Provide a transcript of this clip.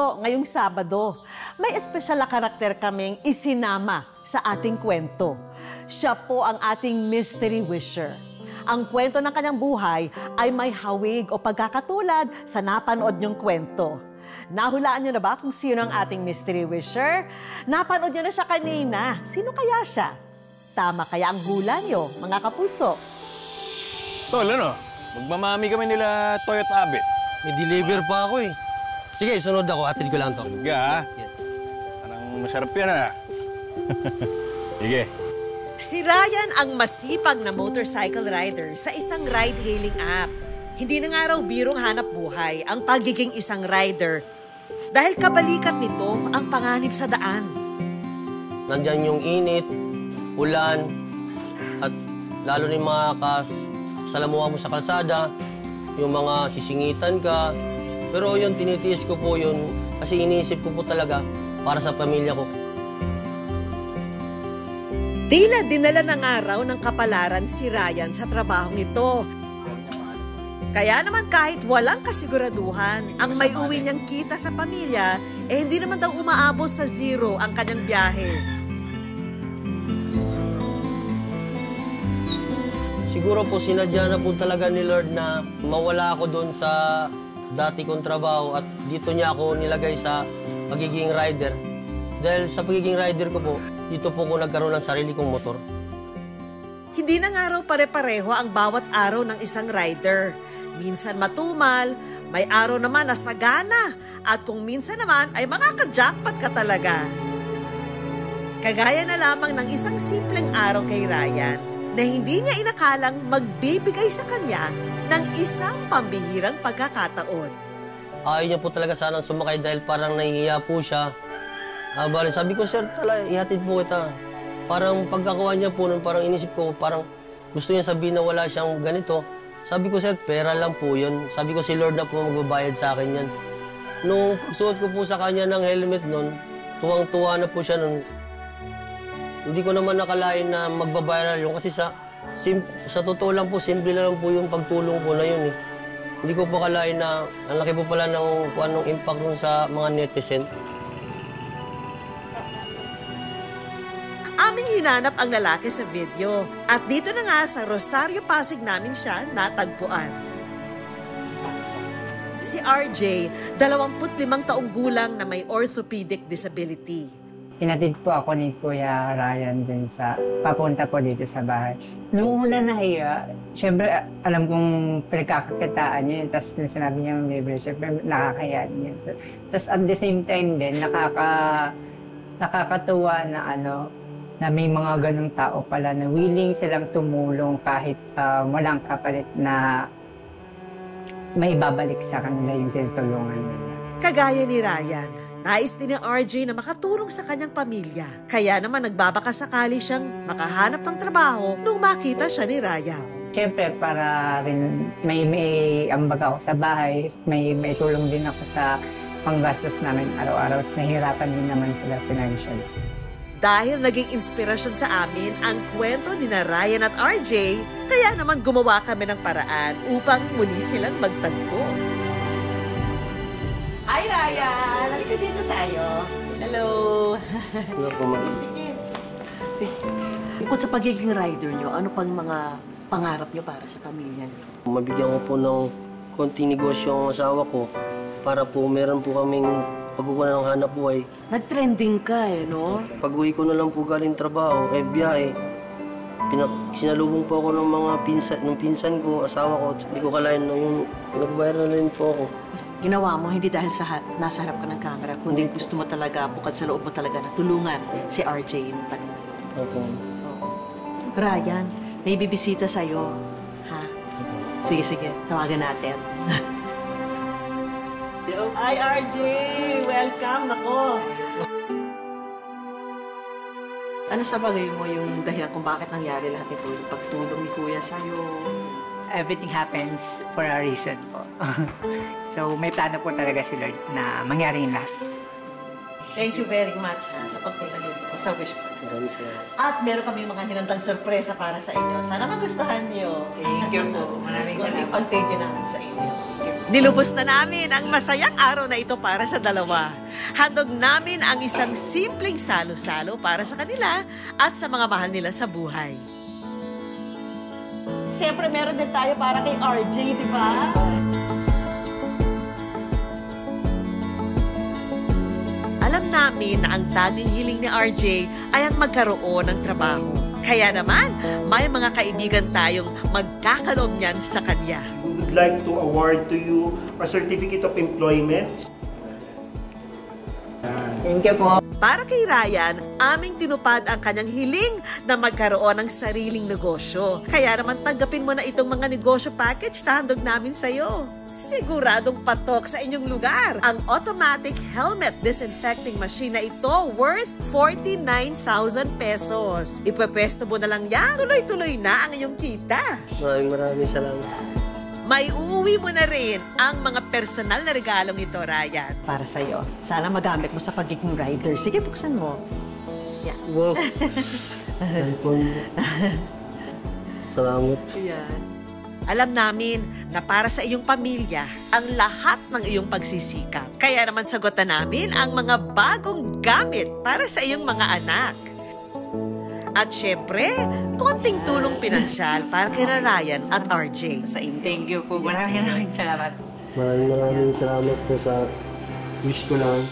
Ngayong Sabado, may espesyal na karakter kaming isinama sa ating kwento. Siya po ang ating mystery wisher. Ang kwento ng kanyang buhay ay may hawig o pagkakatulad sa napanood niyong kwento. Nahulaan niyo na ba kung sino ang ating mystery wisher? Napanood niyo na siya kanina. Sino kaya siya? Tama kaya ang hula niyo, mga kapuso? Tol, ano? Magmamami kami nila Toyota Abe. May deliver pa ako eh. Sige, sunod ako. Atid ko lang to. Sige, ha? Parang masarap yan, ha? Sige. Si Ryan ang masipag na motorcycle rider sa isang ride-hailing app. Hindi na nga raw birong hanap buhay ang pagiging isang rider dahil kabalikat nito ang panganib sa daan. Nandyan yung init, ulan, at lalo na yung mga salamuha mo sa kalsada, yung mga sisingitan ka. Pero yun, tinitiis ko po yun kasi iniisip ko po talaga para sa pamilya ko. Tila dinala ng araw ng kapalaran si Ryan sa trabahong ito. Kaya naman kahit walang kasiguraduhan ang may uwi niyang kita sa pamilya, hindi naman daw umaabot sa zero ang kanyang biyahe. Siguro po sinadya na po talaga ni Lord na mawala ako doon sa dati kong trabaho at dito niya ako nilagay sa pagiging rider. Dahil sa pagiging rider ko po, dito po ko nagkaroon ng sarili kong motor. Hindi na nga raw pare-pareho ang bawat araw ng isang rider. Minsan matumal, may araw naman na sagana, at kung minsan naman ay makaka-jackpot ka talaga. Kagaya na lamang ng isang simpleng araw kay Ryan na hindi niya inakalang magbibigay sa kanya ng isang pambihirang pagkakataon. Ayaw niya po talaga sanang sumakay dahil parang nahihiya po siya. Sabi ko, sir, ihatid po kita. Parang pagkakuha niya po nun, parang inisip ko, parang gusto niya sabihin na wala siyang ganito. Sabi ko, sir, pera lang po yun. Sabi ko, si Lord na po magbabayad sa akin yan. Nung pagsuot ko po sa kanya ng helmet nun, tuwang-tuwa na po siya nun. Hindi ko naman nakalain na magbabayad yun kasi sa totoo lang po, simple lang po yung pagtulong ko na yun eh. Hindi ko po kalain na ang laki po pala ng impact nun sa mga netizen. Aming hinanap ang lalaki sa video at dito na nga sa Rosario, Pasig namin siya natagpuan. Si RJ, 25 taong gulang na may orthopedic disability. Hinatid po ako ni Kuya Ryan din sa papunta po dito sa bahay. Nung una nahiya, syempre alam kong pinagkakakitaan niya yun. Tapos sinabi niya yung libre, syempre nakakaya niya. Tapos at the same time din, nakakatuwa na na may mga ganong tao pala na willing silang tumulong kahit walang kapalit na may ibabalik sa kanila yung tinutulungan nila. Kagaya ni Ryan, nais din ni RJ na makatulong sa kanyang pamilya. Kaya naman nagbabaka sakali siyang makahanap ng trabaho nung makita siya ni Ryan. Siyempre para rin may ambag ako sa bahay, may tulong din ako sa panggastos namin araw-araw. Nahihirapan din naman sila financially. Dahil naging inspirasyon sa amin ang kwento ni Ryan at RJ, kaya naman gumawa kami ng paraan upang muli silang magtagpo. Hi, Ryan! Halika dito tayo. Hello! Hello po, ma'am. Sige. Bukod sa pagiging rider nyo, ano pang mga pangarap nyo para sa pamilya nyo? Mabigyan ko po ng konting negosyo ang asawa ko para po meron po kaming pagkukuha ng hanap buhay. Nag-trending ka no? Pag-uwi ko na lang po galing trabaho, biyahe. Sinalubong po ako ng mga pinsan ko, asawa ko. Hindi ko kalain na yung nagbayar na rin po ako. Ginawa mo hindi dahil sa nasa harap ka ng camera, kundi gusto mo talaga, bukod sa loob mo talaga na tulungan si RJ yung tanong. Opo. Ryan, may bibisita sa'yo. Ha? Sige, tawagan natin. Hi, RJ! Welcome! Nako! Ano sa bagay mo yung dahilan kung bakit nangyari lahat ito? Yung pagtulong ni Kuya sa'yo? Everything happens for a reason po. So may plano po talaga si Lord na mangyari yung lahat. Thank you very much ha, sa pagpunta niyo dito sa Wish ko. Maraming salamat. At meron kami mga hinandang sorpresa para sa inyo. Sana magustuhan niyo. Thank you po. Maraming salamat. Pag-thank you namin sa inyo. Nilubos na namin ang masayang araw na ito para sa dalawa. Handog namin ang isang simpleng salo-salo para sa kanila at sa mga mahal nila sa buhay. Siyempre, meron din tayo para kay RJ, di ba? Alam namin na ang tanging hiling ni RJ ay ang magkaroon ng trabaho. Kaya naman, may mga kaibigan tayong magkakaloob niyan sa kanya. We would like to award to you a certificate of employment. Thank you po. Para kay Ryan, aming tinupad ang kanyang hiling na magkaroon ng sariling negosyo. Kaya naman tanggapin mo na itong mga negosyo package na handog namin sa'yo. Siguradong patok sa inyong lugar ang automatic helmet disinfecting machine na ito worth 49,000 pesos. Ipwepesto mo na lang yan, tuloy-tuloy na ang iyong kita. Maraming salamat. May uuwi mo na rin ang mga personal na regalong ito, Ryan. Para sa'yo. Sana magamit mo sa pagiging rider. Sige, buksan mo. Yan. Wow. Cellphone. Salamat. Yan. Alam namin na para sa iyong pamilya ang lahat ng iyong pagsisikap. Kaya naman sagutan namin ang mga bagong gamit para sa iyong mga anak. At syempre, konting tulong pinansyal para kay Ryan at RJ. Sa inyo. Thank you po. Maraming salamat. Maraming salamat po sa wish ko lang.